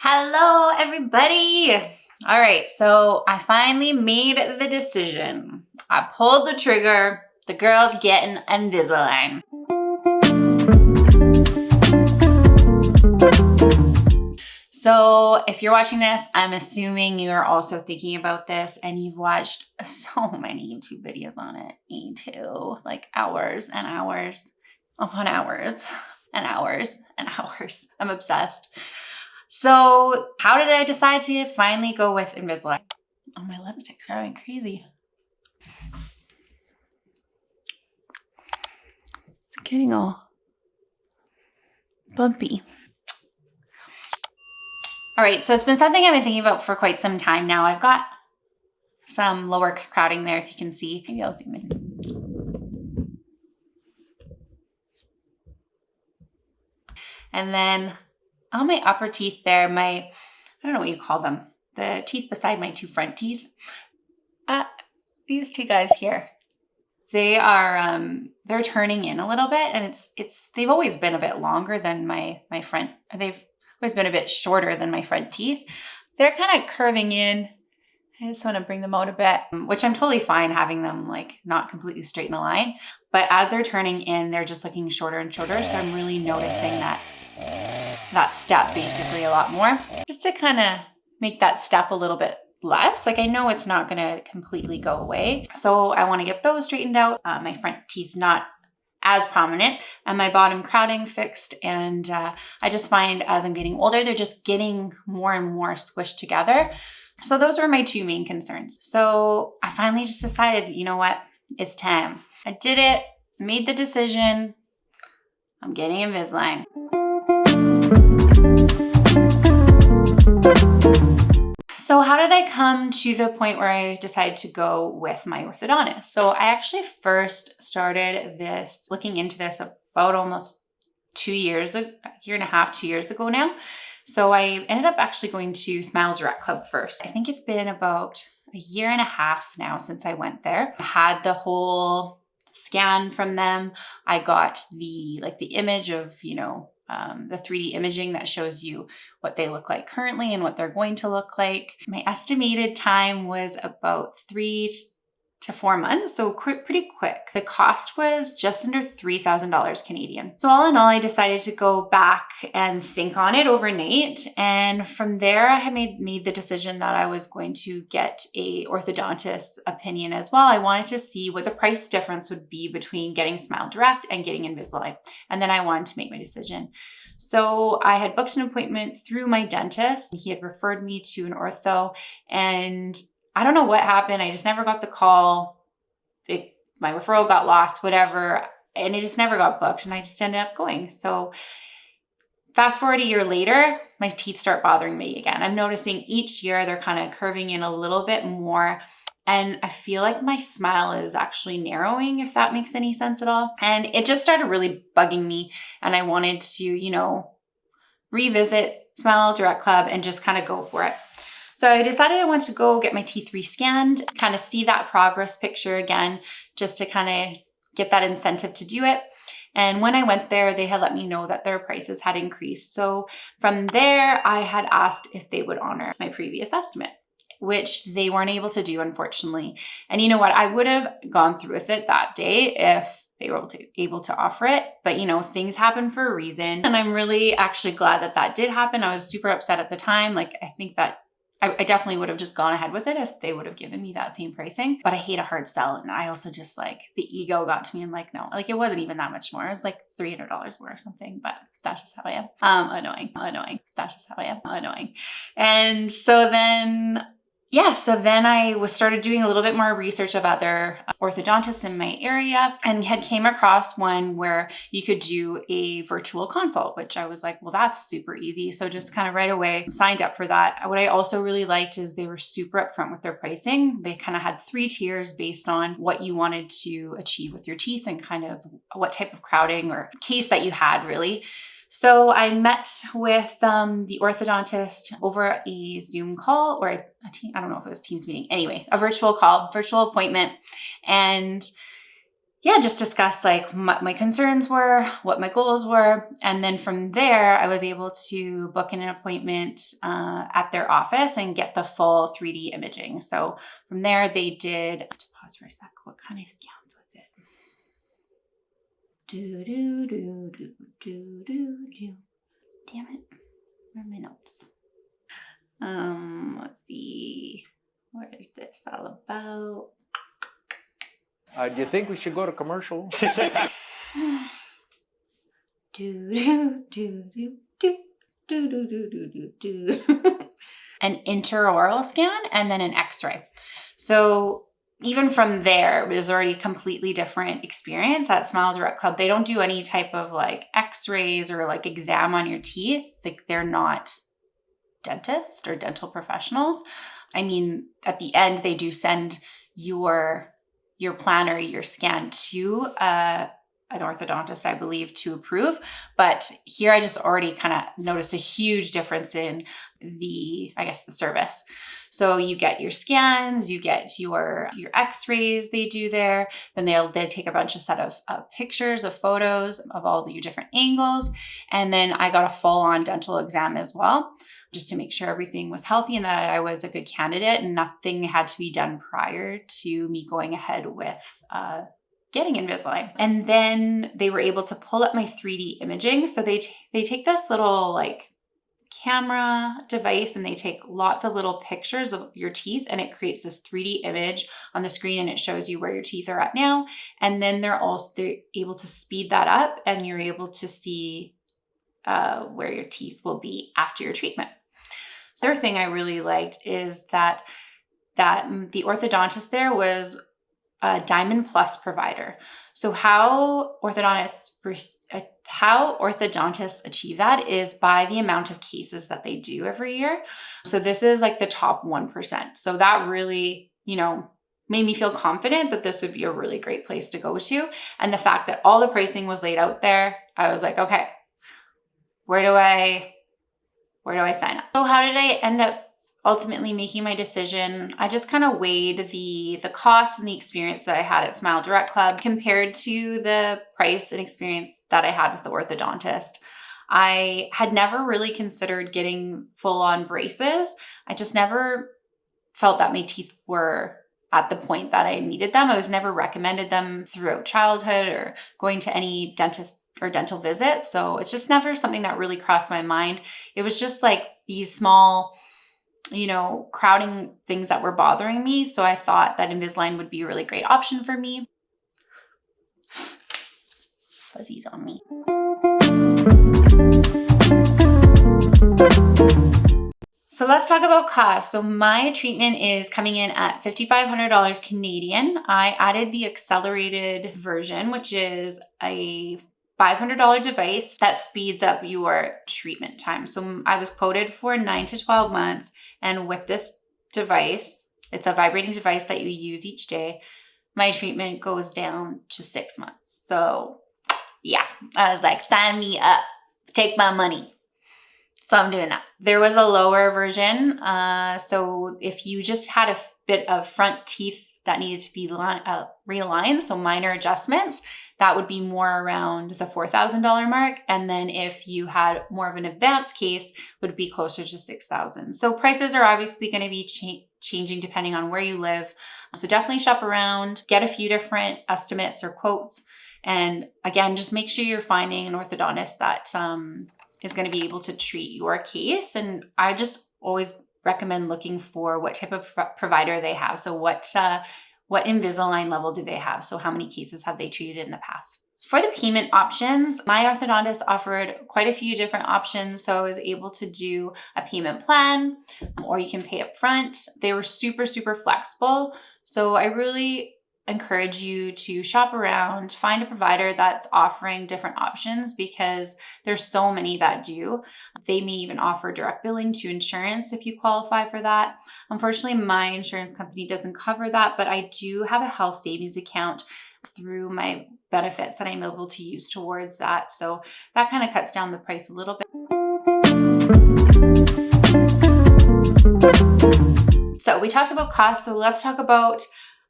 Hello, everybody. All right, so I finally made the decision. I pulled the trigger. The girl's getting Invisalign. So if you're watching this, I'm assuming you're also thinking about this and you've watched so many YouTube videos on it. Me too, like hours and hours upon hours and hours and hours. I'm obsessed. So how did I decide to finally go with Invisalign? Oh, my lipstick's going crazy. It's getting all bumpy. All right, so it's been something I've been thinking about for quite some time now. I've got some lower crowding there, if you can see. Maybe I'll zoom in. And then on my upper teeth there, I don't know what you call them, the teeth beside my two front teeth. These two guys here, they are, they're turning in a little bit, and they've always been a bit longer than my front. They've always been a bit shorter than my front teeth. They're kind of curving in. I just want to bring them out a bit, which I'm totally fine having them like not completely straight in a line. But as they're turning in, they're just looking shorter and shorter. So I'm really noticing that step basically a lot more, just to kind of make that step a little bit less. Like, I know it's not going to completely go away. So I want to get those straightened out. My front teeth not as prominent, and my bottom crowding fixed. And I just find as I'm getting older, they're just getting more and more squished together. So those were my two main concerns. So I finally just decided, you know what? It's time. I did it, made the decision. I'm getting Invisalign. So how did I come to the point where I decided to go with my orthodontist? So I actually first started looking into this about almost 2 years, a year and a half, 2 years ago now. So I ended up actually going to Smile Direct Club first. I think it's been about a year and a half now since I went there. I had the whole scan from them. I got the image of, the 3D imaging that shows you what they look like currently and what they're going to look like. My estimated time was about 3 to 4 months, so pretty quick. The cost was just under $3,000 Canadian. So all in all, I decided to go back and think on it overnight. And from there, I had made the decision that I was going to get a orthodontist opinion as well. I wanted to see what the price difference would be between getting Smile Direct and getting Invisalign. And then I wanted to make my decision. So I had booked an appointment through my dentist. He had referred me to an ortho, and I don't know what happened. I just never got the call. My referral got lost, whatever. And it just never got booked. And I just ended up going. So fast forward a year later, my teeth start bothering me again. I'm noticing each year they're kind of curving in a little bit more. And I feel like my smile is actually narrowing, if that makes any sense at all. And it just started really bugging me. And I wanted to, revisit Smile Direct Club and just kind of go for it. So I decided I wanted to go get my teeth rescanned, kind of see that progress picture again, just to kind of get that incentive to do it. And when I went there, they had let me know that their prices had increased. So from there, I had asked if they would honor my previous estimate, which they weren't able to do, unfortunately. And you know what? I would have gone through with it that day if they were able to offer it. But, things happen for a reason. And I'm really actually glad that did happen. I was super upset at the time. I think that I definitely would have just gone ahead with it if they would have given me that same pricing. But I hate a hard sell. And I also just the ego got to me. I'm like, no, it wasn't even that much more. It was like $300 more or something, but that's just how I am. Annoying. That's just how I am. Annoying. And so then I started doing a little bit more research of other orthodontists in my area, and had came across one where you could do a virtual consult, which I was like, well, that's super easy. So just kind of right away signed up for that. What I also really liked is they were super upfront with their pricing. They kind of had 3 tiers based on what you wanted to achieve with your teeth and kind of what type of crowding or case that you had, really. So I met with the orthodontist over a Zoom call or I don't know if it was a Teams meeting. Anyway, a virtual appointment. And yeah, just discuss like what my concerns were, what my goals were. And then from there, I was able to book in an appointment at their office and get the full 3D imaging. So from there, they did, I have to pause for a sec. What kind of scans was it? Damn it. Where are my notes? Let's see. What is this all about? Do you think we should go to commercial? An intraoral scan and then an x-ray. So even from there, it was already a completely different experience at Smile Direct Club. They don't do any type of like x-rays or like exam on your teeth. Like they're not dentists or dental professionals. I mean, at the end, they do send your plan or your scan to an orthodontist, I believe, to approve. But here I just already kind of noticed a huge difference in the service. So you get your scans, you get your x-rays they do there. Then they take a bunch of pictures of photos of all your different angles. And then I got a full-on dental exam as well, just to make sure everything was healthy and that I was a good candidate and nothing had to be done prior to me going ahead with getting Invisalign. And then they were able to pull up my 3D imaging. So they take this little like camera device and they take lots of little pictures of your teeth and it creates this 3D image on the screen and it shows you where your teeth are at now. And then they're able to speed that up and you're able to see where your teeth will be after your treatment. So the other thing I really liked is that the orthodontist there was a Diamond Plus provider. So how orthodontists achieve that is by the amount of cases that they do every year. So this is like the top 1%. So that really, made me feel confident that this would be a really great place to go to. And the fact that all the pricing was laid out there, I was like, okay, where do I sign up? So how did I end up ultimately making my decision? I just kind of weighed the cost and the experience that I had at Smile Direct Club compared to the price and experience that I had with the orthodontist. I had never really considered getting full-on braces. I just never felt that my teeth were at the point that I needed them. I was never recommended them throughout childhood or going to any dentist or dental visits. So it's just never something that really crossed my mind. It was just like these small, crowding things that were bothering me. So I thought that Invisalign would be a really great option for me. Fuzzies on me. So let's talk about cost. So my treatment is coming in at $5,500 Canadian. I added the accelerated version, which is a $500 device that speeds up your treatment time. So I was quoted for 9 to 12 months. And with this device, it's a vibrating device that you use each day, my treatment goes down to 6 months. So yeah, I was like, sign me up, take my money. So I'm doing that. There was a lower version. So if you just had a bit of front teeth that needed to be realigned, so minor adjustments, that would be more around the $4,000 mark. And then if you had more of an advanced case, would be closer to $6,000. So prices are obviously going to be changing depending on where you live. So definitely shop around, get a few different estimates or quotes. And again, just make sure you're finding an orthodontist that is going to be able to treat your case. And I just always recommend looking for what type of provider they have. So what Invisalign level do they have? So how many cases have they treated in the past? For the payment options, my orthodontist offered quite a few different options. So I was able to do a payment plan or you can pay up front. They were super, super flexible. So I really encourage you to shop around, find a provider that's offering different options because there's so many that do. They may even offer direct billing to insurance if you qualify for that. Unfortunately, my insurance company doesn't cover that, but I do have a health savings account through my benefits that I'm able to use towards that. So that kind of cuts down the price a little bit. So we talked about cost. So let's talk about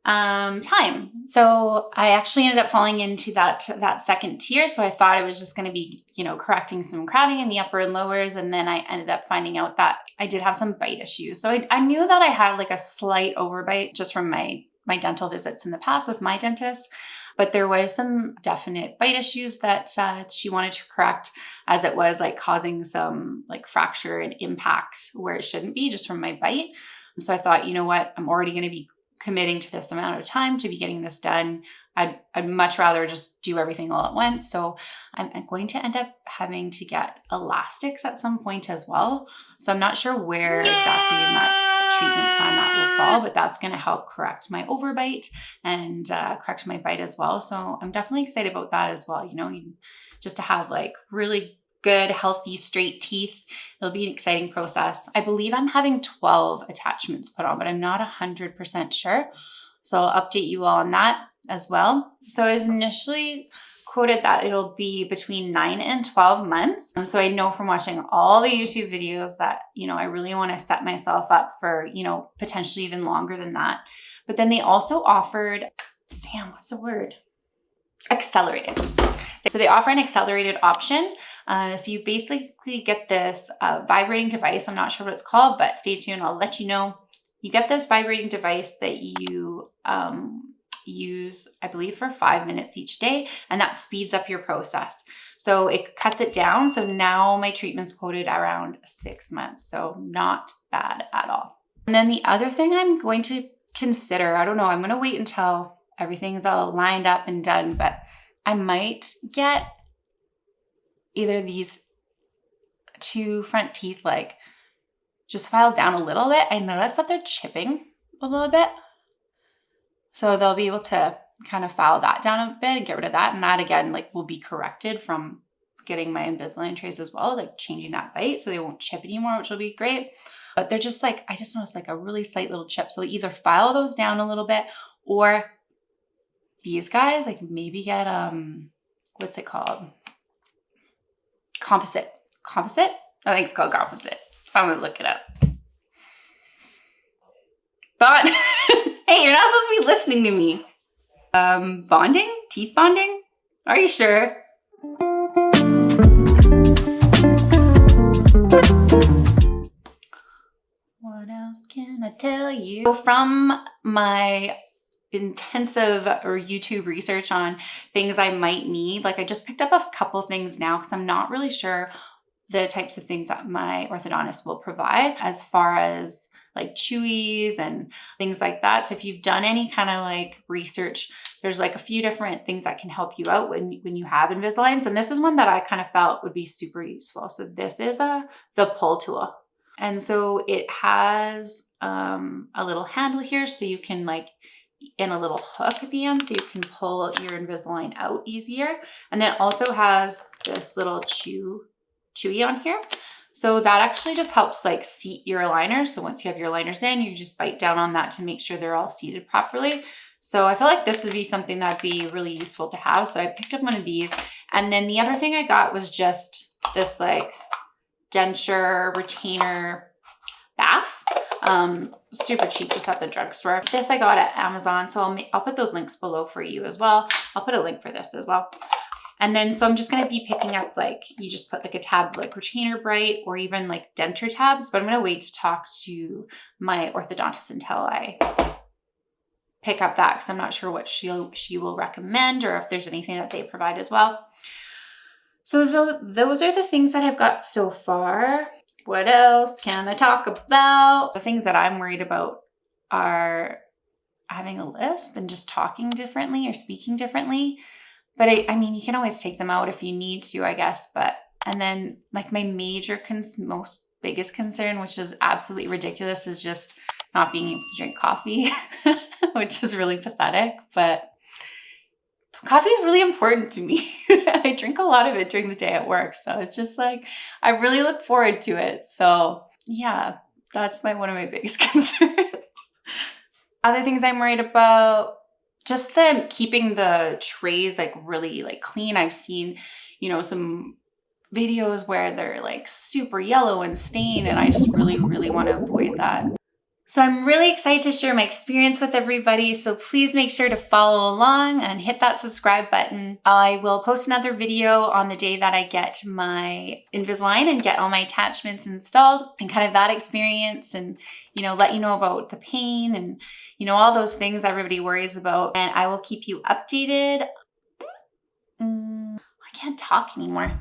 time. So I actually ended up falling into that second tier. So I thought it was just going to be, you know, correcting some crowding in the upper and lowers. And then I ended up finding out that I did have some bite issues. So I knew that I had like a slight overbite just from my dental visits in the past with my dentist. But there was some definite bite issues that she wanted to correct, as it was like causing some like fracture and impact where it shouldn't be just from my bite. So I thought, you know what, I'm already going to be committing to this amount of time to be getting this done. I'd much rather just do everything all at once. So I'm going to end up having to get elastics at some point as well. So I'm not sure where exactly in that treatment plan that will fall, but that's going to help correct my overbite and correct my bite as well. So I'm definitely excited about that as well. You know, just to have like really good, healthy, straight teeth. It'll be an exciting process. I believe I'm having 12 attachments put on, but I'm not 100% sure. So I'll update you all on that as well. So I was initially quoted that it'll be between 9 and 12 months. So I know from watching all the YouTube videos that, you know, I really want to set myself up for, you know, potentially even longer than that. But then they also offered, what's the word? Accelerated. So they offer an accelerated option. So you basically get this vibrating device. I'm not sure what it's called, but stay tuned. I'll let you know. You get this vibrating device that you use, I believe, for 5 minutes each day, and that speeds up your process. So it cuts it down. So now my treatment's quoted around 6 months. So not bad at all. And then the other thing I'm going to consider, I don't know, I'm going to wait until everything's all lined up and done, but I might get either these two front teeth like just filed down a little bit. I noticed that they're chipping a little bit. So they'll be able to kind of file that down a bit and get rid of that. And that again, like will be corrected from getting my Invisalign trays as well, like changing that bite so they won't chip anymore, which will be great. But they're just like, I just noticed like a really slight little chip. So either file those down a little bit, or these guys, like maybe get, what's it called? Composite. I think it's called composite. I'm gonna look it up. But hey, you're not supposed to be listening to me. Bonding? Teeth bonding? Are you sure? What else can I tell you? So from my intensive or YouTube research on things I might need, like I just picked up a couple things now because I'm not really sure the types of things that my orthodontist will provide as far as like chewies and things like that. So if you've done any kind of like research, there's like a few different things that can help you out when you have Invisaligns. And this is one that I kind of felt would be super useful. So this is the pull tool. And so it has a little handle here so you can like, and a little hook at the end so you can pull your Invisalign out easier. And then it also has this little chewy on here. So that actually just helps like seat your aligners. So once you have your aligners in, you just bite down on that to make sure they're all seated properly. So I feel like this would be something that'd be really useful to have. So I picked up one of these. And then the other thing I got was just this like denture retainer bath. Super cheap, just at the drugstore. This I got at Amazon. So I'll put those links below for you as well. I'll put a link for this as well. And then, so I'm just going to be picking up like, you just put like a tab like retainer bright or even like denture tabs, but I'm going to wait to talk to my orthodontist until I pick up that, because I'm not sure what she will recommend or if there's anything that they provide as well. So those are the things that I've got so far. What else can I talk about? The things that I'm worried about are having a lisp and just talking differently or speaking differently. But I mean, you can always take them out if you need to, I guess. But, and then like my most biggest concern, which is absolutely ridiculous, is just not being able to drink coffee, which is really pathetic. But coffee is really important to me. I drink a lot of it during the day at work. So it's just like, I really look forward to it. So yeah, that's one of my biggest concerns. Other things I'm worried about, just keeping the trays like really like clean. I've seen, some videos where they're like super yellow and stained, and I just really, really want to avoid that. So I'm really excited to share my experience with everybody. So please make sure to follow along and hit that subscribe button. I will post another video on the day that I get my Invisalign and get all my attachments installed and kind of that experience and, let you know about the pain and, all those things everybody worries about. And I will keep you updated. I can't talk anymore.